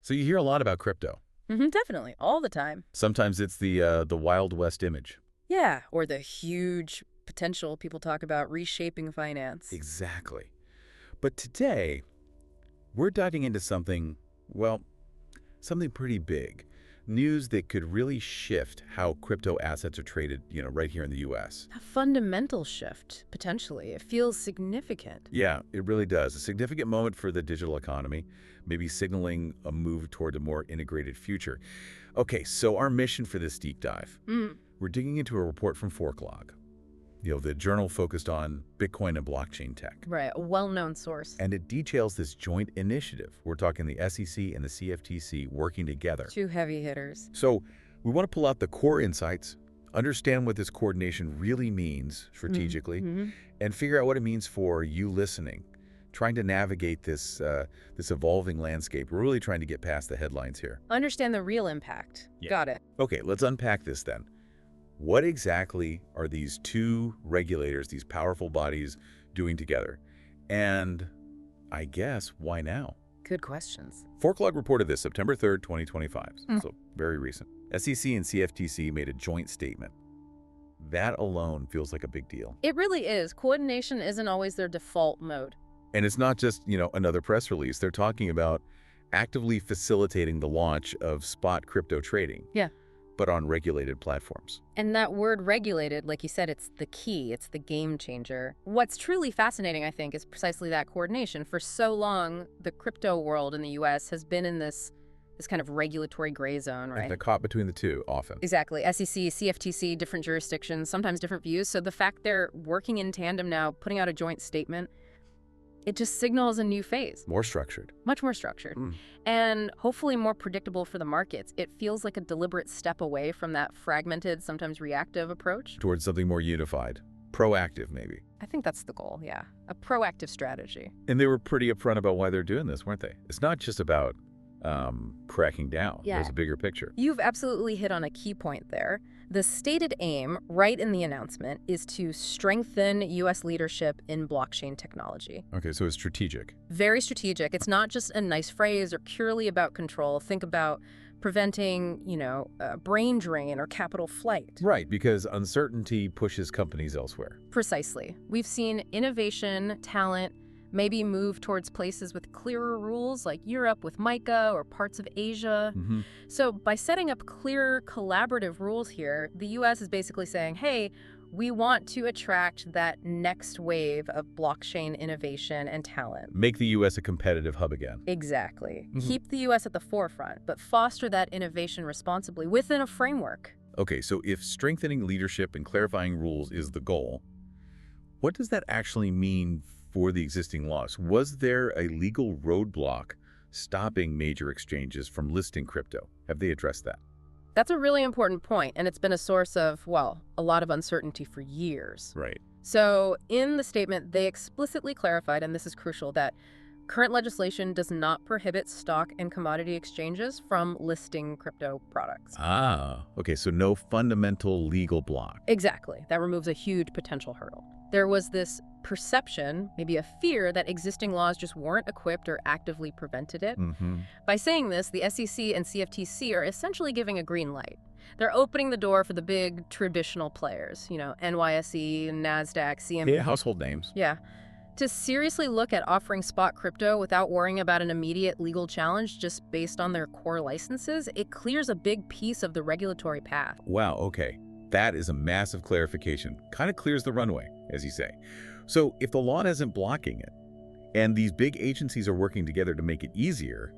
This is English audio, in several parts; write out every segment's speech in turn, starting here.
So you hear a lot about crypto. Definitely, all the time. Sometimes it's the Wild West image. Yeah, or the huge potential people talk about reshaping finance. Exactly. But today, we're diving into something, well, something pretty big. News that could really shift how crypto assets are traded, right here in the U.S. A fundamental shift, potentially. It feels significant. Yeah, it really does. A significant moment for the digital economy, maybe signaling a move toward a more integrated future. Okay, so our mission for this deep dive, we're digging into a report from Forklog, the journal focused on Bitcoin and blockchain tech. Right, a well-known source. And it details this joint initiative. We're talking the SEC and the CFTC working together. Two heavy hitters. So we want to pull out the core insights, understand what this coordination really means strategically, and figure out what it means for you listening, trying to navigate this evolving landscape. We're really trying to get past the headlines here. Understand the real impact. Yeah. Got it. Okay, let's unpack this then. What exactly are these two regulators, these powerful bodies, doing together? And I guess, why now? Good questions. Forklog reported this September 3rd, 2025, so very recent. SEC and CFTC made a joint statement. That alone feels like a big deal. It really is. Coordination isn't always their default mode. And it's not just, another press release. They're talking about actively facilitating the launch of spot crypto trading. Yeah. But on regulated platforms. And that word regulated, like you said, it's the key, it's the game changer. What's truly fascinating, I think, is precisely that coordination. For so long, the crypto world in the US has been in this kind of regulatory gray zone, right? And they're caught between the two, often. Exactly. SEC, CFTC, different jurisdictions, sometimes different views. So the fact they're working in tandem now, putting out a joint statement, it just signals a new phase. More structured. Much more structured. And hopefully more predictable for the markets. It feels like a deliberate step away from that fragmented, sometimes reactive approach. Towards something more unified. Proactive, maybe. I think that's the goal, yeah. A proactive strategy. And they were pretty upfront about why they're doing this, weren't they? It's not just about cracking down. Yeah. There's a bigger picture. You've absolutely hit on a key point there. The stated aim, right in the announcement, is to strengthen U.S. leadership in blockchain technology. Okay, so it's strategic. Very strategic. It's not just a nice phrase or purely about control. Think about preventing, brain drain or capital flight. Right, because uncertainty pushes companies elsewhere. Precisely. We've seen innovation, talent, maybe move towards places with clearer rules like Europe with MiCA or parts of Asia. So by setting up clear collaborative rules here, the U.S. is basically saying, hey, we want to attract that next wave of blockchain innovation and talent. Make the U.S. a competitive hub again. Exactly. Keep the U.S. at the forefront, but foster that innovation responsibly within a framework. Okay, so if strengthening leadership and clarifying rules is the goal, what does that actually mean for the existing laws? Was there a legal roadblock stopping major exchanges from listing crypto? Have they addressed that? That's a really important point, and it's been a source of, well, a lot of uncertainty for years. Right. So in the statement, they explicitly clarified, and this is crucial, that current legislation does not prohibit stock and commodity exchanges from listing crypto products. Ah, okay, so no fundamental legal block. Exactly. That removes a huge potential hurdle. There was this perception, maybe a fear, that existing laws just weren't equipped or actively prevented it. By saying this, the SEC and CFTC are essentially giving a green light. They're opening the door for the big traditional players, NYSE, NASDAQ, CME. Yeah, household names. Yeah. To seriously look at offering spot crypto without worrying about an immediate legal challenge just based on their core licenses, it clears a big piece of the regulatory path. Wow, okay. That is a massive clarification. Kind of clears the runway, as you say. So if the law isn't blocking it, and these big agencies are working together to make it easier,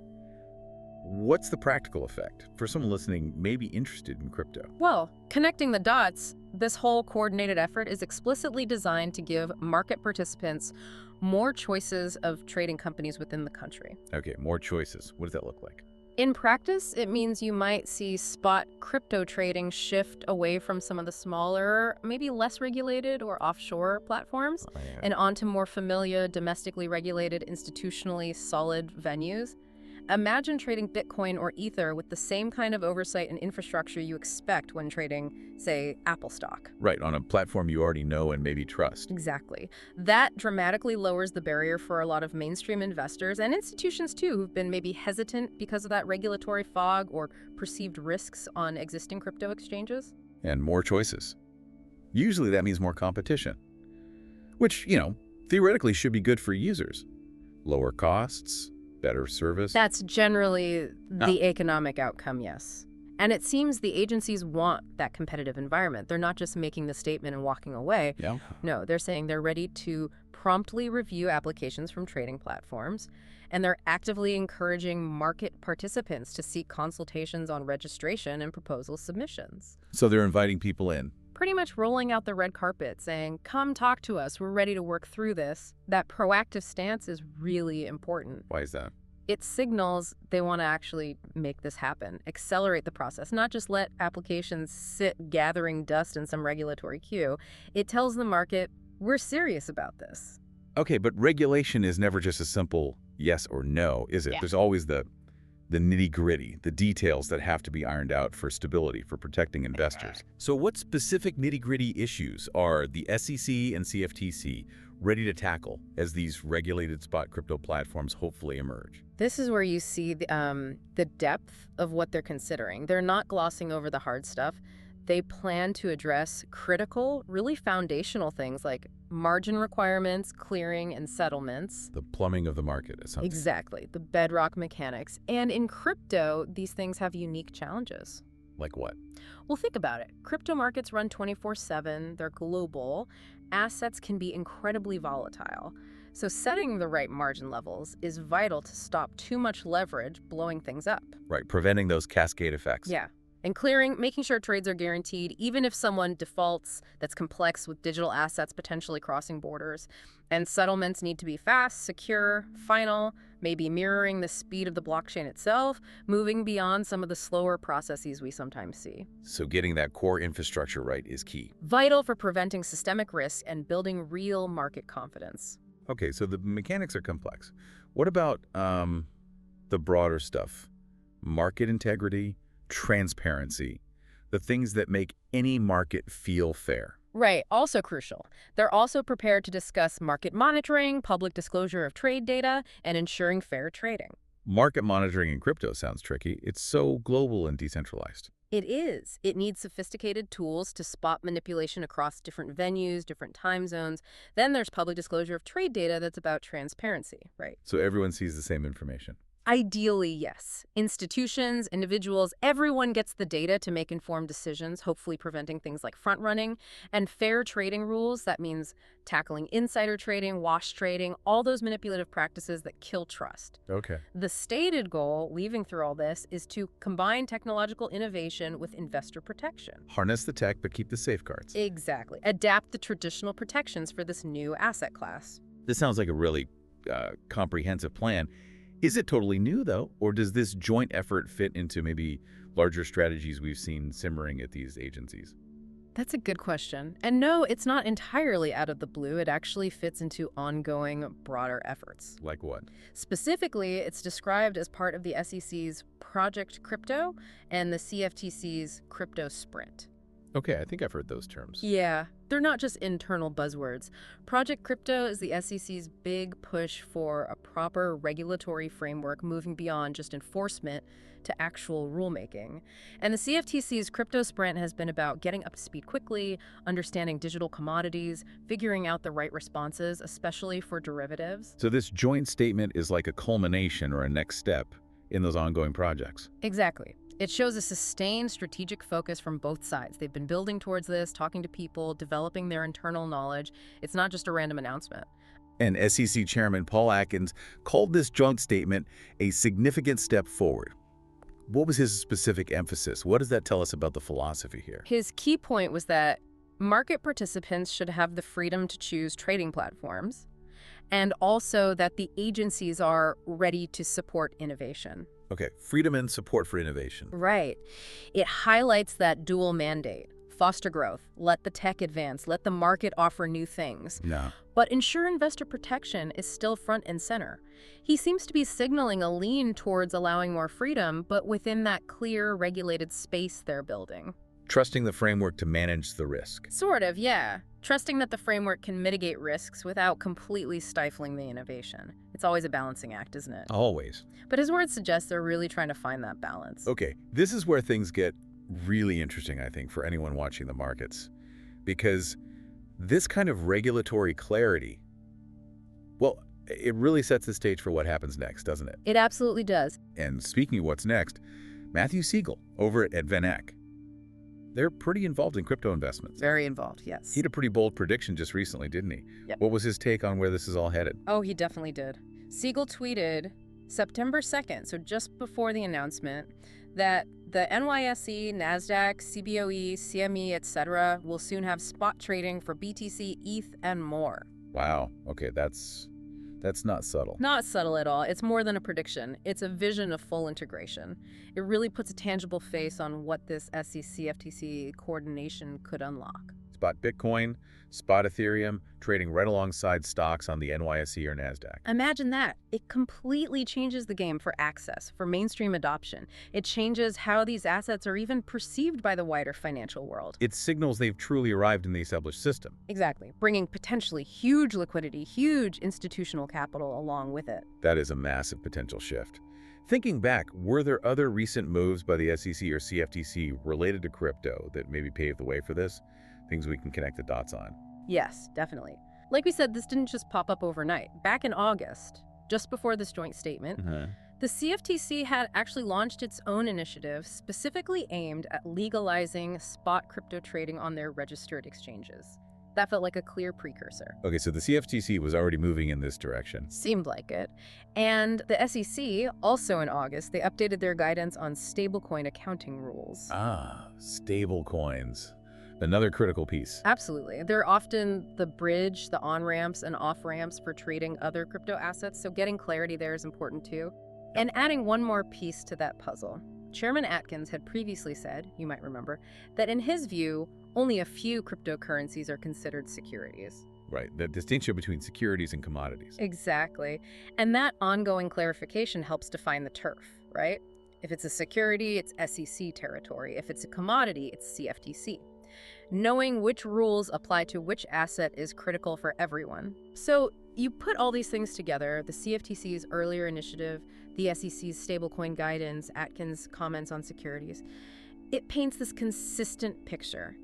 what's the practical effect for someone listening maybe interested in crypto? Well, connecting the dots, this whole coordinated effort is explicitly designed to give market participants more choices of trading companies within the country. Okay, more choices. What does that look like? In practice, it means you might see spot crypto trading shift away from some of the smaller, maybe less regulated or offshore platforms and onto more familiar, domestically regulated, institutionally solid venues. Imagine trading Bitcoin or Ether with the same kind of oversight and infrastructure you expect when trading, say, Apple stock. Right, on a platform you already know and maybe trust. Exactly. That dramatically lowers the barrier for a lot of mainstream investors and institutions, too, who've been maybe hesitant because of that regulatory fog or perceived risks on existing crypto exchanges. And more choices. Usually that means more competition, which, theoretically should be good for users. Lower costs, better service. That's generally the economic outcome, yes. And it seems the agencies want that competitive environment. They're not just making the statement and walking away. Yeah. No, they're saying they're ready to promptly review applications from trading platforms, and they're actively encouraging market participants to seek consultations on registration and proposal submissions. So they're inviting people in. Pretty much rolling out the red carpet, saying, come talk to us, we're ready to work through this. That proactive stance is really important. Why is that? It signals they want to actually make this happen, accelerate the process, not just let applications sit gathering dust in some regulatory queue. It tells the market, we're serious about this. Okay, but regulation is never just a simple yes or no, is it? Yeah. There's always the nitty-gritty, the details that have to be ironed out for stability, for protecting investors. So what specific nitty-gritty issues are the SEC and CFTC ready to tackle as these regulated spot crypto platforms hopefully emerge? This is where you see the depth of what they're considering. They're not glossing over the hard stuff. They plan to address critical, really foundational things like margin requirements, clearing, and settlements. The plumbing of the market, it sounds. Exactly, the bedrock mechanics. And in crypto, these things have unique challenges. Like what? Well, think about it. Crypto markets run 24/7. They're global. Assets can be incredibly volatile. So setting the right margin levels is vital to stop too much leverage blowing things up. Right, preventing those cascade effects. Yeah. And clearing, making sure trades are guaranteed, even if someone defaults, that's complex with digital assets potentially crossing borders. And settlements need to be fast, secure, final, maybe mirroring the speed of the blockchain itself, moving beyond some of the slower processes we sometimes see. So getting that core infrastructure right is key. Vital for preventing systemic risk and building real market confidence. Okay, so the mechanics are complex. What about the broader stuff? Market integrity, transparency, the things that make any market feel fair. Right, also crucial. They're also prepared to discuss market monitoring, public disclosure of trade data, and ensuring fair trading. Market monitoring in crypto sounds tricky. It's so global and decentralized. It is. It needs sophisticated tools to spot manipulation across different venues, different time zones. Then there's public disclosure of trade data that's about transparency, right? So everyone sees the same information. Ideally, yes. Institutions, individuals, everyone gets the data to make informed decisions, hopefully preventing things like front-running. And fair trading rules, that means tackling insider trading, wash trading, all those manipulative practices that kill trust. Okay. The stated goal, weaving through all this, is to combine technological innovation with investor protection. Harness the tech, but keep the safeguards. Exactly. Adapt the traditional protections for this new asset class. This sounds like a really comprehensive plan. Is it totally new, though, or does this joint effort fit into maybe larger strategies we've seen simmering at these agencies? That's a good question. And no, it's not entirely out of the blue. It actually fits into ongoing, broader efforts. Like what? Specifically, it's described as part of the SEC's Project Crypto and the CFTC's Crypto Sprint. Okay, I think I've heard those terms. Yeah, they're not just internal buzzwords. Project Crypto is the SEC's big push for a proper regulatory framework moving beyond just enforcement to actual rulemaking. And the CFTC's Crypto Sprint has been about getting up to speed quickly, understanding digital commodities, figuring out the right responses, especially for derivatives. So this joint statement is like a culmination or a next step in those ongoing projects. Exactly. It shows a sustained strategic focus from both sides. They've been building towards this, talking to people, developing their internal knowledge. It's not just a random announcement. And SEC Chairman Paul Atkins called this joint statement a significant step forward. What was his specific emphasis? What does that tell us about the philosophy here? His key point was that market participants should have the freedom to choose trading platforms, and also that the agencies are ready to support innovation. Okay, freedom and support for innovation. Right. It highlights that dual mandate, foster growth, let the tech advance, let the market offer new things. No. But ensure investor protection is still front and center. He seems to be signaling a lean towards allowing more freedom, but within that clear, regulated space they're building. Trusting the framework to manage the risk. Sort of, yeah. Trusting that the framework can mitigate risks without completely stifling the innovation. It's always a balancing act, isn't it? Always. But his words suggest they're really trying to find that balance. Okay, this is where things get really interesting, I think, for anyone watching the markets. Because this kind of regulatory clarity, well, it really sets the stage for what happens next, doesn't it? It absolutely does. And speaking of what's next, Matthew Siegel over at VanEck, they're pretty involved in crypto investments. Very involved, yes. He had a pretty bold prediction just recently, didn't he? Yep. What was his take on where this is all headed? Oh, he definitely did. Siegel tweeted September 2nd, so just before the announcement, that the NYSE, NASDAQ, CBOE, CME, etc. will soon have spot trading for BTC, ETH, and more. Wow. Okay, that's not subtle. Not subtle at all. It's more than a prediction. It's a vision of full integration. It really puts a tangible face on what this SEC CFTC coordination could unlock. Spot Bitcoin, spot Ethereum, trading right alongside stocks on the NYSE or NASDAQ. Imagine that. It completely changes the game for access, for mainstream adoption. It changes how these assets are even perceived by the wider financial world. It signals they've truly arrived in the established system. Exactly. Bringing potentially huge liquidity, huge institutional capital along with it. That is a massive potential shift. Thinking back, were there other recent moves by the SEC or CFTC related to crypto that maybe paved the way for this? Things we can connect the dots on. Yes, definitely. Like we said, this didn't just pop up overnight. Back in August, just before this joint statement, the CFTC had actually launched its own initiative specifically aimed at legalizing spot crypto trading on their registered exchanges. That felt like a clear precursor. Okay, so the CFTC was already moving in this direction. Seemed like it. And the SEC, also in August, they updated their guidance on stablecoin accounting rules. Ah, stable coins. Another critical piece. Absolutely. They're often the bridge, the on-ramps and off-ramps for trading other crypto assets, so getting clarity there is important too. And adding one more piece to that puzzle. Chairman Atkins had previously said, you might remember, that in his view, only a few cryptocurrencies are considered securities. Right, the distinction between securities and commodities. Exactly. And that ongoing clarification helps define the turf, right? If it's a security, it's SEC territory. If it's a commodity, it's CFTC. Knowing which rules apply to which asset is critical for everyone. So you put all these things together, the CFTC's earlier initiative, the SEC's stablecoin guidance, Atkins' comments on securities. It paints this consistent picture,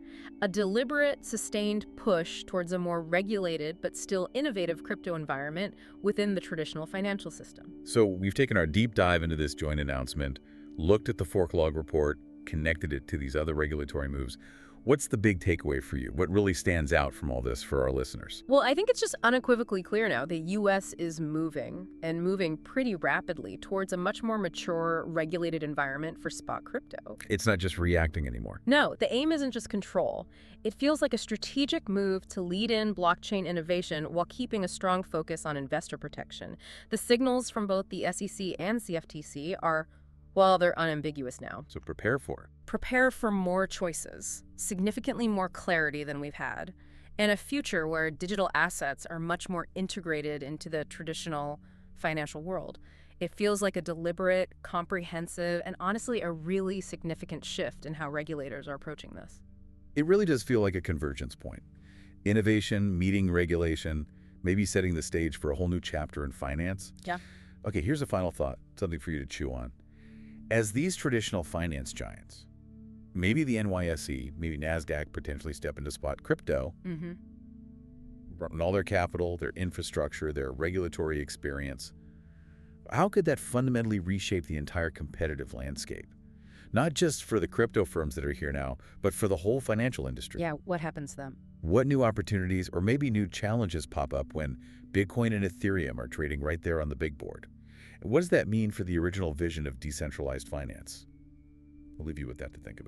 a deliberate, sustained push towards a more regulated but still innovative crypto environment within the traditional financial system. So we've taken our deep dive into this joint announcement, looked at the fork log report, connected it to these other regulatory moves. What's the big takeaway for you? What really stands out from all this for our listeners? Well, I think it's just unequivocally clear now the U.S. is moving, and moving pretty rapidly, towards a much more mature, regulated environment for spot crypto. It's not just reacting anymore. No, the aim isn't just control. It feels like a strategic move to lead in blockchain innovation while keeping a strong focus on investor protection. The signals from both the SEC and CFTC are, well, they're unambiguous now. So prepare for it. Prepare for more choices, significantly more clarity than we've had, and a future where digital assets are much more integrated into the traditional financial world. It feels like a deliberate, comprehensive, and honestly a really significant shift in how regulators are approaching this. It really does feel like a convergence point. Innovation, meeting regulation, maybe setting the stage for a whole new chapter in finance. Yeah. Okay, here's a final thought, something for you to chew on. As these traditional finance giants, maybe the NYSE, maybe NASDAQ potentially step into spot crypto, run all their capital, their infrastructure, their regulatory experience. How could that fundamentally reshape the entire competitive landscape? Not just for the crypto firms that are here now, but for the whole financial industry. Yeah, what happens then? What new opportunities or maybe new challenges pop up when Bitcoin and Ethereum are trading right there on the big board? And what does that mean for the original vision of decentralized finance? We'll leave you with that to think about.